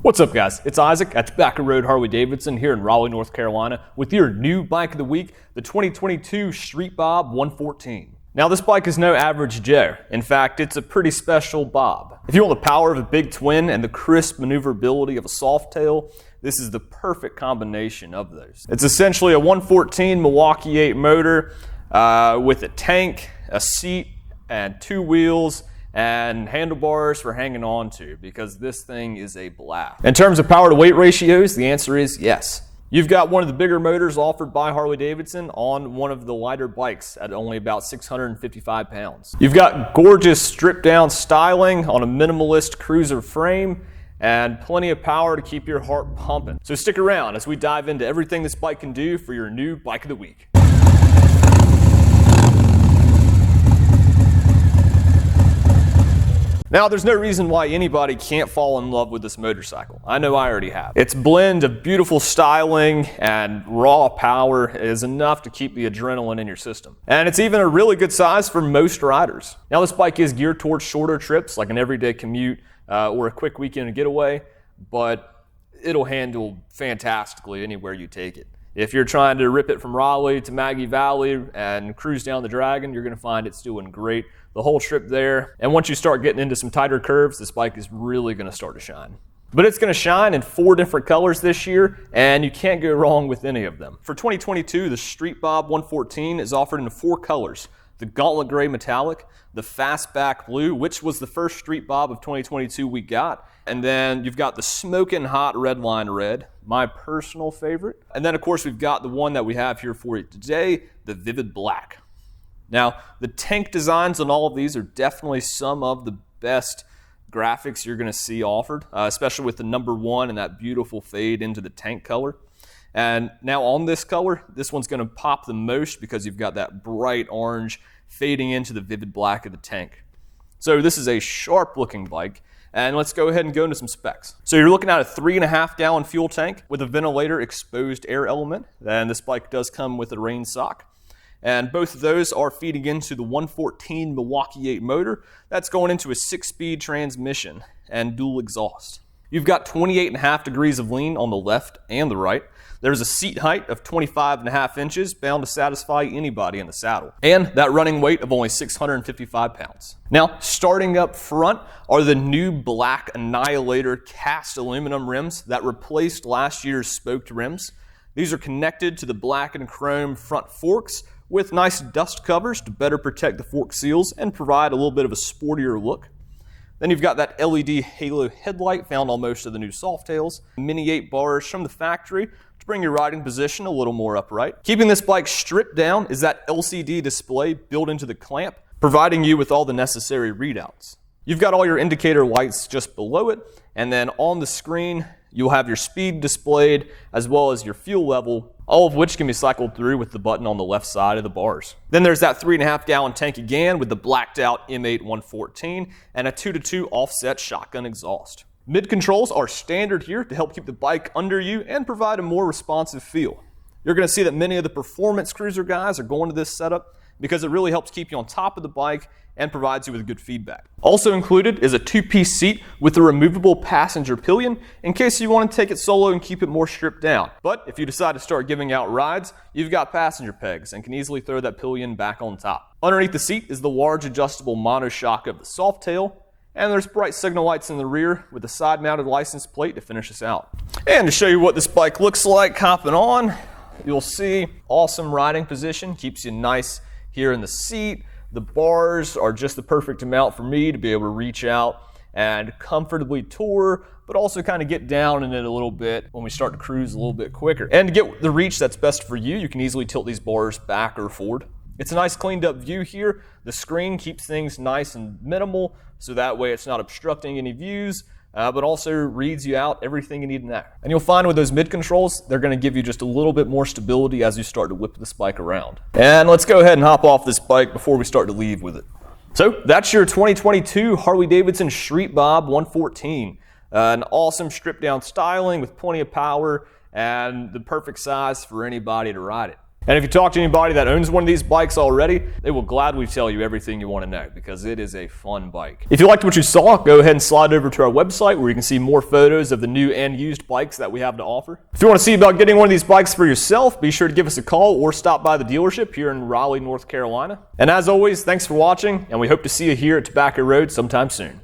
What's up, guys? It's Isaac at Tobacco Road Harley-Davidson here in Raleigh, North Carolina with your new bike of the week, the 2022 Street Bob 114. Now, this bike is no average Joe. In fact, it's a pretty special Bob. If you want the power of a big twin and the crisp maneuverability of a soft tail, this is the perfect combination of those. It's essentially a 114 Milwaukee 8 motor with a tank, a seat, and two wheels, and handlebars for hanging on to, because this thing is a blast. In terms of power to weight ratios, the answer is yes. You've got one of the bigger motors offered by Harley-Davidson on one of the lighter bikes at only about 655 pounds. You've got gorgeous stripped down styling on a minimalist cruiser frame and plenty of power to keep your heart pumping. So stick around as we dive into everything this bike can do for your new bike of the week. Now, there's no reason why anybody can't fall in love with this motorcycle. I know I already have. Its blend of beautiful styling and raw power is enough to keep the adrenaline in your system. And it's even a really good size for most riders. Now, this bike is geared towards shorter trips, like an everyday commute or a quick weekend getaway, but it'll handle fantastically anywhere you take it. If you're trying to rip it from Raleigh to Maggie Valley and cruise down the Dragon, you're going to find it's doing great the whole trip there. And once you start getting into some tighter curves, this bike is really going to start to shine. But it's going to shine in 4 different colors this year, and you can't go wrong with any of them. For 2022, the Street Bob 114 is offered in 4 colors. The Gauntlet Gray Metallic, the Fastback Blue, which was the first Street Bob of 2022 we got, and then you've got the Smokin' Hot Redline Red, my personal favorite. And then, of course, we've got the one that we have here for you today, the Vivid Black. Now, the tank designs on all of these are definitely some of the best graphics you're going to see offered, especially with the number 1 and that beautiful fade into the tank color. And now on this color, this one's going to pop the most because you've got that bright orange fading into the vivid black of the tank. So this is a sharp looking bike, and let's go ahead and go into some specs. So you're looking at a 3.5 gallon fuel tank with a ventilator exposed air element, and this bike does come with a rain sock. And both of those are feeding into the 114 Milwaukee 8 motor. That's going into a 6-speed transmission and dual exhaust. You've got 28.5 degrees of lean on the left and the right. There's a seat height of 25.5 inches, bound to satisfy anybody in the saddle. And that running weight of only 655 pounds. Now, starting up front are the new black Annihilator cast aluminum rims that replaced last year's spoked rims. These are connected to the black and chrome front forks with nice dust covers to better protect the fork seals and provide a little bit of a sportier look. Then you've got that LED halo headlight found on most of the new Softails, mini 8 bars from the factory to bring your riding position a little more upright. Keeping this bike stripped down is that LCD display built into the clamp, providing you with all the necessary readouts. You've got all your indicator lights just below it, and then on the screen you'll have your speed displayed as well as your fuel level, all of which can be cycled through with the button on the left side of the bars. Then there's that 3.5 gallon tank again with the blacked out M8 114 and a 2-to-2 offset shotgun exhaust. Mid controls are standard here to help keep the bike under you and provide a more responsive feel. You're going to see that many of the performance cruiser guys are going to this setup because it really helps keep you on top of the bike and provides you with good feedback. Also included is a 2-piece seat with a removable passenger pillion in case you want to take it solo and keep it more stripped down. But if you decide to start giving out rides, you've got passenger pegs and can easily throw that pillion back on top. Underneath the seat is the large adjustable monoshock of the Softail, and there's bright signal lights in the rear with a side-mounted license plate to finish us out. And to show you what this bike looks like hopping on, you'll see awesome riding position, keeps you nice here in the seat. The bars are just the perfect amount for me to be able to reach out and comfortably tour, but also kind of get down in it a little bit when we start to cruise a little bit quicker. And to get the reach that's best for you, you can easily tilt these bars back or forward. It's a nice cleaned up view here. The screen keeps things nice and minimal, so that way it's not obstructing any views, but also reads you out everything you need in there. And you'll find with those mid controls, they're going to give you just a little bit more stability as you start to whip this bike around. And let's go ahead and hop off this bike before we start to leave with it. So that's your 2022 Harley-Davidson Street Bob 114. An awesome stripped down styling with plenty of power and the perfect size for anybody to ride it. And if you talk to anybody that owns one of these bikes already, they will gladly tell you everything you want to know because it is a fun bike. If you liked what you saw, go ahead and slide over to our website where you can see more photos of the new and used bikes that we have to offer. If you want to see about getting one of these bikes for yourself, be sure to give us a call or stop by the dealership here in Raleigh, North Carolina. And as always, thanks for watching, and we hope to see you here at Tobacco Road sometime soon.